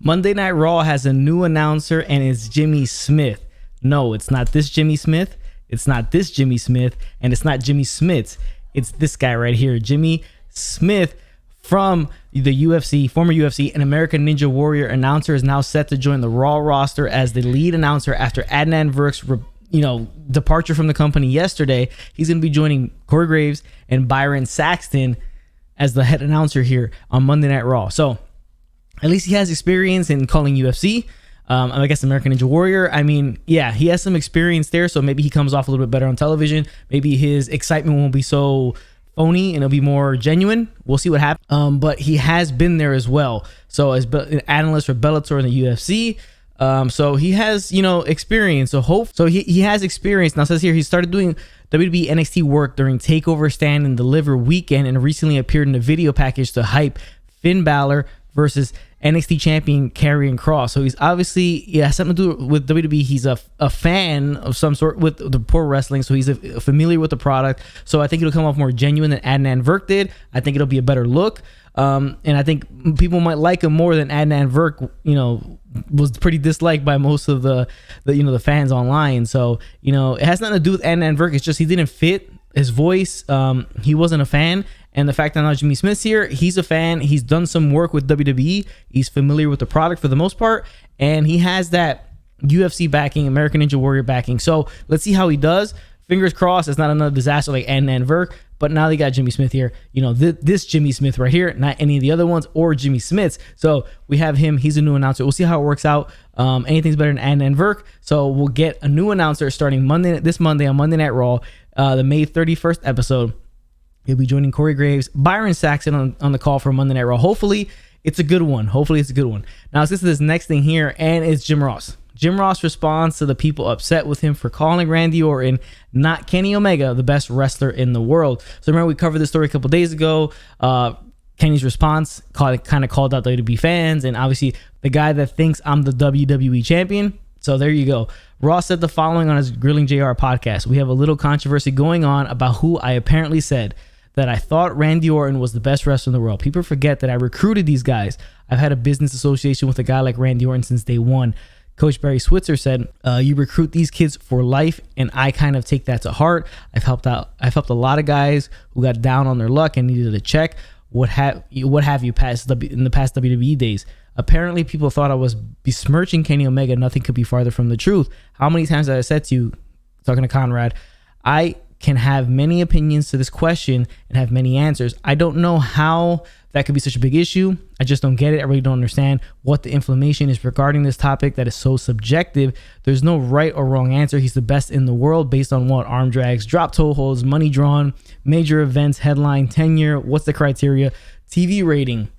Monday Night Raw has a new announcer, and it's Jimmy Smith. No, it's not this Jimmy Smith. It's not this Jimmy Smith, and it's not Jimmy Smits. It's this guy right here, Jimmy Smith from the UFC, former UFC and American Ninja Warrior announcer, is now set to join the Raw roster as the lead announcer after Adnan Virk's departure from the company yesterday. He's going to be joining Corey Graves and Byron Saxton as the head announcer here on Monday Night Raw. So at least he has experience in calling UFC. I guess American Ninja Warrior. I mean, yeah, he has some experience there, so maybe he comes off a little bit better on television. Maybe his excitement won't be so phony and it'll be more genuine. We'll see what happens. But he has been there as well. So as an analyst for Bellator and the UFC. So he has, experience. So he has experience. Now it says here he started doing WWE NXT work during Takeover Stand and Deliver weekend and recently appeared in a video package to hype Finn Balor versus NXT champion Karrion Kross. So he's obviously, has something to do with WWE. He's a fan of some sort with the pro wrestling, so he's familiar with the product. So I think it'll come off more genuine than Adnan Virk did. I think it'll be a better look. And I think people might like him more than Adnan Virk, was pretty disliked by most of the fans online. So, it has nothing to do with Adnan Virk. It's just he didn't fit his voice. He wasn't a fan. And the fact that now Jimmy Smith's here, he's a fan. He's done some work with WWE. He's familiar with the product for the most part. And he has that UFC backing, American Ninja Warrior backing. So let's see how he does. Fingers crossed it's not another disaster like Adnan Virk. But now they got Jimmy Smith here. This Jimmy Smith right here, not any of the other ones or Jimmy Smith's. So we have him. He's a new announcer. We'll see how it works out. Anything's better than Adnan Virk. So we'll get a new announcer starting this Monday on Monday Night Raw, the May 31st episode. He'll be joining Corey Graves, Byron Saxton on the call for Monday Night Raw. Hopefully, it's a good one. Now, let's get to this next thing here, and it's Jim Ross. Jim Ross responds to the people upset with him for calling Randy Orton, not Kenny Omega, the best wrestler in the world. So remember, we covered this story a couple days ago. Kenny's response kind of called out WWE fans, and obviously the guy that thinks I'm the WWE champion. So there you go. Ross said the following on his Grilling JR podcast. We have a little controversy going on about who I apparently said that I thought Randy Orton was the best wrestler in the world. People forget that I recruited these guys. I've had a business association with a guy like Randy Orton since day one. Coach Barry Switzer said, you recruit these kids for life, and I kind of take that to heart. I've helped a lot of guys who got down on their luck and needed a check. What have you in the past WWE days? Apparently, people thought I was besmirching Kenny Omega. Nothing could be farther from the truth. How many times have I said to you, talking to Conrad, I can have many opinions to this question and have many answers. I don't know how that could be such a big issue. I just don't get it. I really don't understand what the inflammation is regarding this topic that is so subjective. There's no right or wrong answer. He's the best in the world based on what? Arm drags, drop toe holds, money drawn, major events, headline, tenure. What's the criteria? TV rating.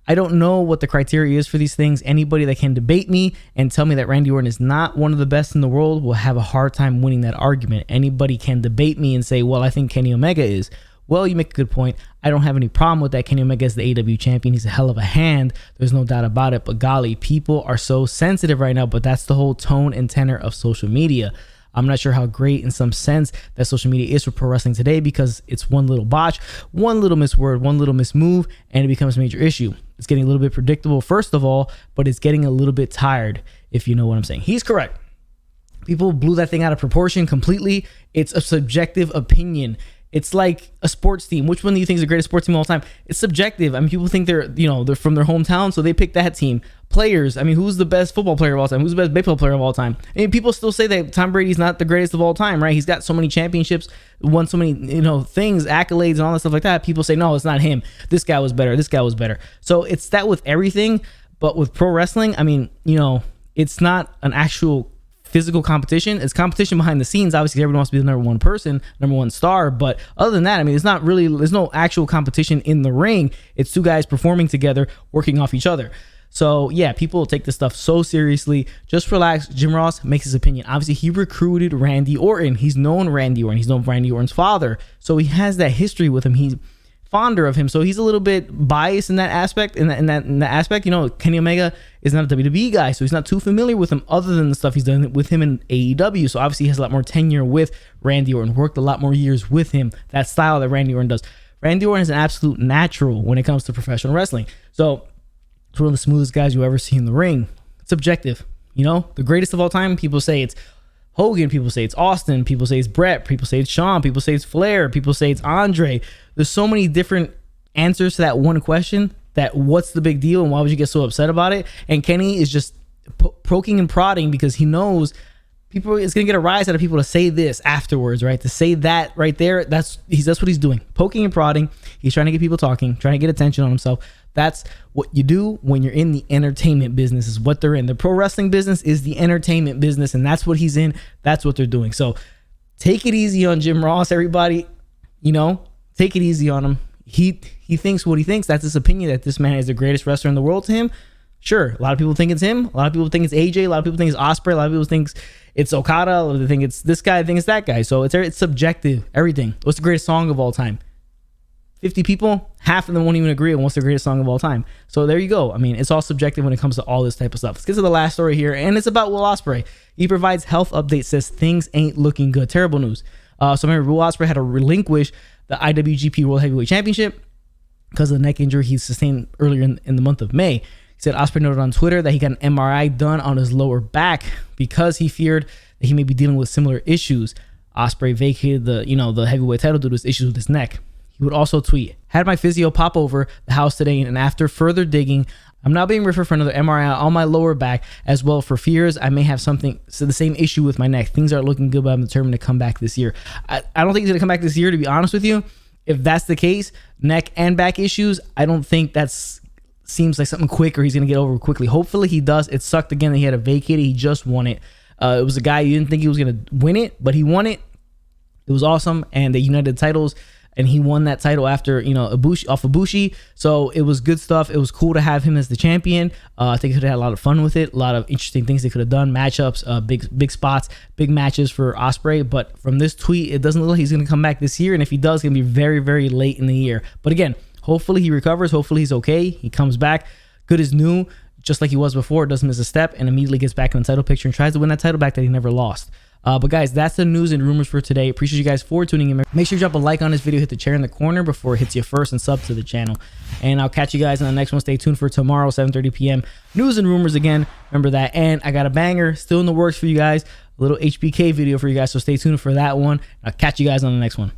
I don't know what the criteria is for these things. Anybody that can debate me and tell me that Randy Orton is not one of the best in the world will have a hard time winning that argument. Anybody can debate me and say, well, I think Kenny Omega is. Well, you make a good point. I don't have any problem with that. Kenny Omega is the AEW champion. He's a hell of a hand. There's no doubt about it. But golly, people are so sensitive right now. But that's the whole tone and tenor of social media. I'm not sure how great in some sense that social media is for pro wrestling today, because it's one little botch, one little misword, one little mismove, and it becomes a major issue. It's getting a little bit predictable, first of all, but it's getting a little bit tired, if you know what I'm saying. He's correct. People blew that thing out of proportion completely. It's a subjective opinion. It's like a sports team. Which one do you think is the greatest sports team of all time? It's subjective. I mean, people think they're from their hometown, so they pick that team. Players, I mean, who's the best football player of all time? Who's the best baseball player of all time? I mean, people still say that Tom Brady's not the greatest of all time, right? He's got so many championships, won so many, things, accolades, and all that stuff like that. People say, no, it's not him. This guy was better. This guy was better. So it's that with everything, but with pro wrestling, I mean, it's not an actual physical competition. It's competition behind the scenes. Obviously, everyone wants to be the number one person, number one star. But other than that, I mean, there's no actual competition in the ring. It's two guys performing together, working off each other. So yeah, people take this stuff so seriously. Just relax. Jim Ross makes his opinion. Obviously, he recruited Randy Orton. He's known Randy Orton. He's known Randy Orton's father. So he has that history with him. He's fonder of him. So he's a little bit biased in that aspect. In that aspect, Kenny Omega is not a WWE guy, so he's not too familiar with him other than the stuff he's done with him in AEW. So obviously he has a lot more tenure with Randy Orton, worked a lot more years with him, that style that Randy Orton does. Randy Orton is an absolute natural when it comes to professional wrestling. So He's one of the smoothest guys you ever see in the ring. It's objective. You know, the greatest of all time, people say it's Hogan, people say it's Austin, people say it's Brett, people say it's Shawn, people say it's Flair, people say it's Andre. There's so many different answers to that one question, that what's the big deal and why would you get so upset about it? And Kenny is just poking and prodding because he knows people is gonna get a rise out of people to say this afterwards, right? To say that right there, that's what he's doing, poking and prodding. He's trying to get people talking, trying to get attention on himself. That's what you do when you're in the entertainment business, is what they're in. The pro wrestling business is the entertainment business, and that's what he's in. That's what they're doing. So take it easy on Jim Ross, everybody. You know, take it easy on him. He thinks what he thinks. That's his opinion, that this man is the greatest wrestler in the world to him. Sure, a lot of people think it's him. A lot of people think it's AJ. A lot of people think it's Osprey. A lot of people think it's Okada. A lot of people think it's this guy. I think it's that guy. So it's subjective. Everything. What's the greatest song of all time? 50 people, half of them won't even agree on what's the greatest song of all time. So there you go. I mean, it's all subjective when it comes to all this type of stuff. Let's get to the last story here, and it's about Will Osprey. He provides health update, says things ain't looking good. Terrible news. So remember, Will Osprey had to relinquish the IWGP World Heavyweight Championship because of the neck injury he sustained earlier in the month of May. He said Osprey noted on Twitter that he got an MRI done on his lower back because he feared that he may be dealing with similar issues. Osprey vacated the heavyweight title due to his issues with his neck. He would also tweet, had my physio pop over the house today, and after further digging, I'm now being referred for another MRI on my lower back as well for fears I may have the same issue with my neck. Things aren't looking good, but I'm determined to come back this year. I don't think he's going to come back this year, to be honest with you. If that's the case, neck and back issues, I don't think seems like something quick or he's going to get over quickly. Hopefully he does. It sucked again that he had to vacate it. He just won it. It was a guy you didn't think he was going to win it, but he won it. It was awesome. And they united titles. And he won that title after, Ibushi. So it was good stuff. It was cool to have him as the champion. I think he could have had a lot of fun with it. A lot of interesting things they could have done. Matchups, big spots, big matches for Osprey. But from this tweet, it doesn't look like he's going to come back this year. And if he does, it's going to be very, very late in the year. But again, hopefully he recovers. Hopefully he's okay. He comes back good as new, just like he was before. Doesn't miss a step and immediately gets back in the title picture and tries to win that title back that he never lost. But guys, that's the news and rumors for today. Appreciate you guys for tuning in. Make sure you drop a like on this video, hit the chair in the corner before it hits you first, and sub to the channel. And I'll catch you guys on the next one. Stay tuned for tomorrow, 7:30 p.m. News and rumors again. Remember that. And I got a banger still in the works for you guys. A little HBK video for you guys. So stay tuned for that one. I'll catch you guys on the next one.